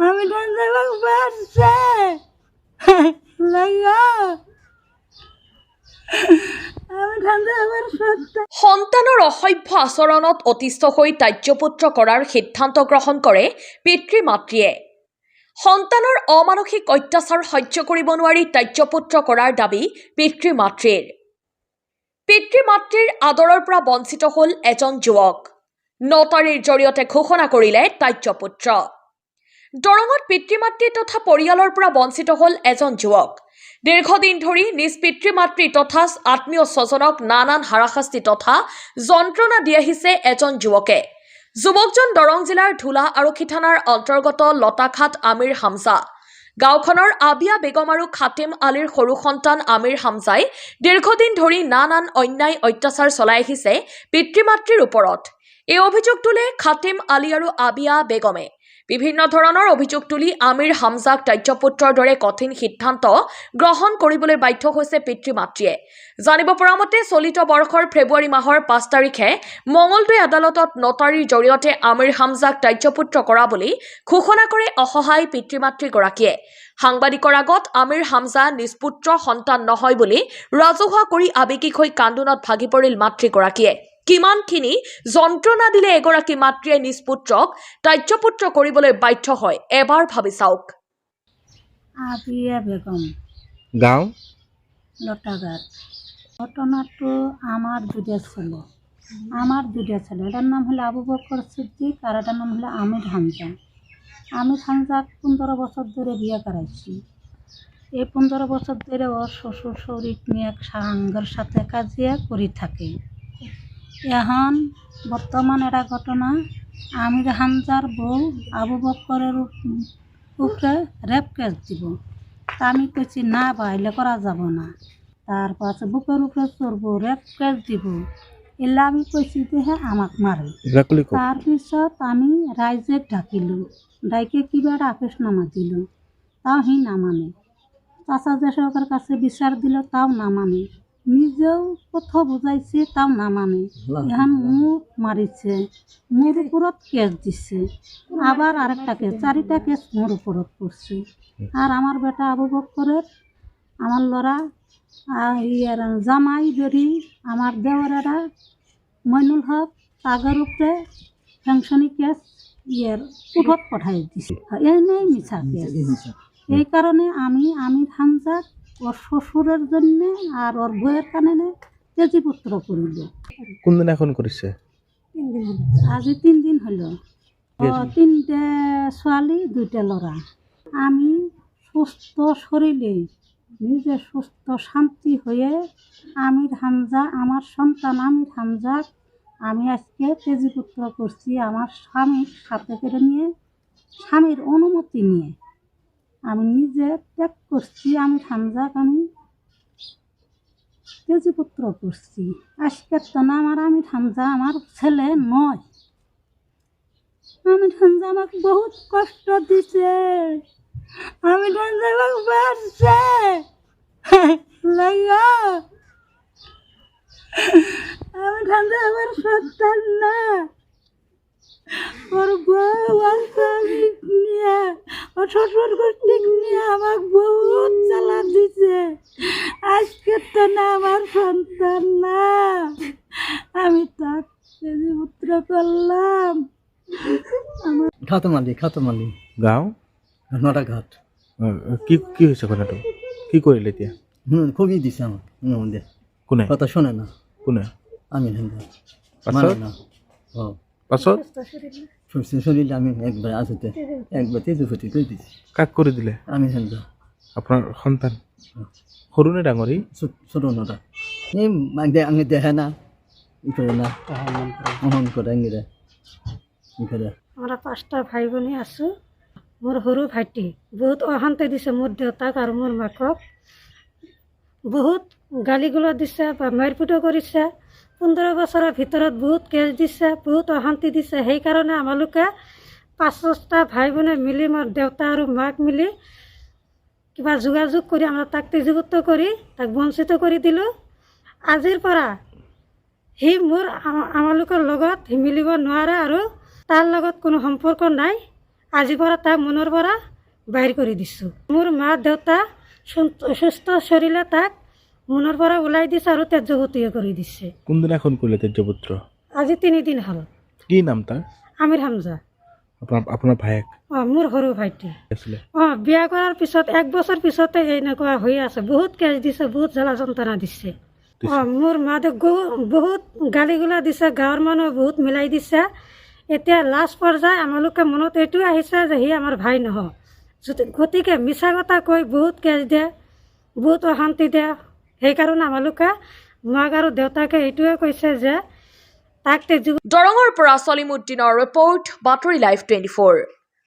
আমি ধান যাইবাক পারছে লাগা আমি ধান যাইবার সত্য সন্তানৰ অসভ্য আচৰণত অতিষ্ঠ হৈ ত্যায্যপুত্ৰ কৰাৰ সিদ্ধান্ত গ্ৰহণ কৰে পিতৃ মাতৃয়ে। সন্তানৰ অমানসিক অত্যাচাৰ সহ্য কৰিব নোৱাৰি ত্যায্যপুত্ৰ কৰাৰ দাবী পিতৃ মাতৃৰ। পিতৃ মাতৃৰ আদৰৰ পৰা বঞ্চিত হ'ল এজন যুৱক। নটাৰীৰ জৰিয়তে ঘোষণা কৰিলে ত্যায্যপুত্ৰ। দৰঙত পিতৃ মাতৃ তথা পৰিয়ালৰ পৰা বঞ্চিত হ'ল এজন যুৱক। দীৰ্ঘদিন ধৰি নিজ পিতৃ মাতৃ তথা আত্মীয় স্বজনক নানান হাৰাশাস্তি তথা যন্ত্ৰণা দি আহিছে এজন যুৱকে। যুৱকজন দৰং জিলাৰ ধুলা আৰক্ষী থানাৰ অন্তৰ্গত লতাখাট আমিৰ হামজা। গাঁওখনৰ আবিয়া বেগম আৰু খাটিম আলীৰ সৰু সন্তান আমিৰ হামজাই দীৰ্ঘদিন ধৰি নানান অন্যায় অত্যাচাৰ চলাই আহিছে পিতৃ মাতৃৰ ওপৰত। এই অভিযোগ তোলে খাটিম আলী আৰু আবিয়া বেগমে। বিভিন্ন ধৰণৰ অভিযোগ তুলি আমিৰ হামজাক ত্যায্যপুত্ৰৰ দৰে কঠিন সিদ্ধান্ত গ্ৰহণ কৰিবলৈ বাধ্য হৈছে পিতৃ মাতৃয়ে। জানিব পৰা মতে চলিত বৰ্ষৰ ফেব্ৰুৱাৰী মাহৰ 5 তাৰিখে মঙলদৈ আদালতত নটাৰীৰ জৰিয়তে আমিৰ হামজাক ত্যায্যপুত্ৰ কৰা বুলি ঘোষণা কৰে অসহায় পিতৃ মাতৃগৰাকীয়ে। সাংবাদিকৰ আগত আমিৰ হামজা নিজ পুত্ৰ সন্তান নহয় বুলি ৰাজহুৱা কৰি আৱেগিক হৈ কান্দোনত ভাগি পৰিল মাতৃগৰাকীয়ে। কিমানখিনি যন্ত্ৰণা দিলে এগৰাকী মাতৃয়ে নিজ পুত্ৰক ত্যায্যপুত্ৰ কৰিবলৈ বাধ্য হয়, এবাৰ ভাবি চাওক। আবিয়া বেগম, গাঁও লতাঘাট। ঘটনাটো আমার দুটা ছেলে, এটার নাম হলো আবু বকর সিদ্দিক আর এটার নাম হলো আমির হামজা। আমির হামজাক 15 বছর ধরে বিয়ে করাইছি। এই 15 বছর ধরে ওর শ্বশুর শরীর নিয়ে সাহাঙ্গের সাথে কাজিয়া করি থাকে। এখন বর্তমান এটা ঘটনা, আমির হামজার বউ আবু বকরের উপরে রেপ কেস দিব। তা আমি কইছি না বাইলে করা যাব না, তারপর বুকের উপরে চড়বো, রেপ কেস দিব। এলে আমি কইছি যে হ্যাঁ আমাক মারে। তাৰপিছত আমি রাইজেক ডাকিলোঁ, ডাইকে কিবা একটা আকেশনামা দিল, তাও হি না মানে। চাচা জেঠকের কাছে বিচার দিল, তাও না মানে। নিজেও কথা বুঝাইছে, তাও না মানে। এখন মোক মারিছে, মোর উপরত কেস দিছে, আবার আরেকটা কেস, 4টা কেস মোর উপরত করছে। আর আমার বেটা আবু বকরের, আমার লড়া ইয়ার জামাই বেরি, আমার দেওয়ারেরা মইনুল হক, তাগের উপরে ফ্যাংশনি কেস ইয়ের কোর্টত পাঠাই দিছে। এনেই মিছা কেস। এই কারণে আমি আমির হামজাক ওর শ্বশুরের জন্য আর ওর বইয়ের কারণে তেজিপুত্র করিল। কোন দিন এখন করেছে? আজি 3 দিন হলো। 3টে ছোৱালী 2টে ল'ৰা। আমি সুস্থ শরীরে, নিজে সুস্থ শান্তি হয়ে আমির হামজা, আমার সন্তান আমির হামজাক আমি আজকে তেজিপুত্র করছি। আমার স্বামীর সাথে করে নিয়ে, স্বামীর অনুমতি নিয়ে আমি নিজে ত্যাগ করছি। আমির হামজাক আমি তেজিপুত্র করছি। আজকের তো না আমার আমির হামজা আমার ছেলে নয়। আমির হামজা আমাকে বহুত কষ্ট দিছে। আমির হামজা আমাকে মারছে লাগা। আমির হামজা আমার সন্তান না, ওর বউ আর স্বামী নিয়ে, ওর শ্বশুর গোষ্ঠী নিয়ে আমাকে বহুত চালা দিছে। আজকে তো না আমার সন্তান না, আমি তার তেজিপুত্র করলাম। খাতমালি গাঁও নটাঘাট। কি কি হৈছে কথাটো? কি কৰিলে এতিয়া? খুবই দিছে আমাক মধ্যে, কোনে কথা শোনে না। কোনে? আমি মানে পাছত না। ও পাছত সুস্থ শরীরে আমি একবার আসতে একবার তেজুপতি করে দিছি। কাক কৰি দিলে? আমি হেন্দা আপোনাৰ সন্তান সৰু নে ডাঙৰী? ছোট নটা এই আমি দেখে না ই করে না, অহন করে ইংরে ই করে। আমরা 5টা ভাই বোনে আছো। মোর সৰু ভাইটি বহুত অশান্তি দিছে মোৰ দেউতাক আৰু মোৰ মাকক। বহুত গালিগুলো দিছে বা মাৰপিটো কৰিছে। 15 বছৰৰ ভিতৰত বহুত কেছ দিছে, বহুত অশান্তি দিছে। সেইকাৰণে আমালোকে 5টা ভাই বোনে মিলি, মোৰ দেউতা আৰু মাক মিলি কিবা যোগাযোগ কৰি আমরা তাক তেজিপুত্র কৰি তাক বঞ্চিত কৰি দিলোঁ। আজিৰ পৰা সি মোৰ আমালোকৰ লগত মিলিব নোৱাৰে আৰু তাৰ লগত কোনো সম্পৰ্ক নাই। আজিৰ পৰা তাক মনৰ পৰা বাহিৰ কৰি দিছোঁ। মোৰ মা দেউতা সুস্থ শৰীৰে তাক মনৰ পৰা ওলাই দিছে আৰু তেজবতীয়ে কৰি দিছে। কোনদিনাখন কৰিলে তেজপুত্ৰ? আজি 3 দিন হ'ল। কি নাম তাৰ? আমিৰ হামজা। আপোনাৰ ভায়েক মোৰ সৰু ভাইটি। আছিলে? বিয়া কৰাৰ পিছত 1 বছৰ পিছতে এনেকুৱা হৈ আছে। বহুত কেছ দিছে, বহুত জ্বালা যন্ত্ৰণা দিছে। মোৰ মা দেউতাক বহুত গালি গোলা দিছে, গাঁৱৰ মানুহ বহুত মিলাই দিছে। এতিয়া লাষ্ট পৰ্যায় আমালোকে মনত এইটোৱে আহিছে যে সি আমাৰ ভাই নহয়। গতিকে মিছা কথা কৈ বহুত কেছ দিয়ে, বহুত অশান্তি দিয়ে। সেইকাৰণে আমালোকে মাক আৰু দেউতাকে এইটোৱে কৈছে যে তাক দৰঙৰ পৰা ছলিমুদ্দিনৰ ৰিপৰ্ট, বাতৰি লাইভ 24।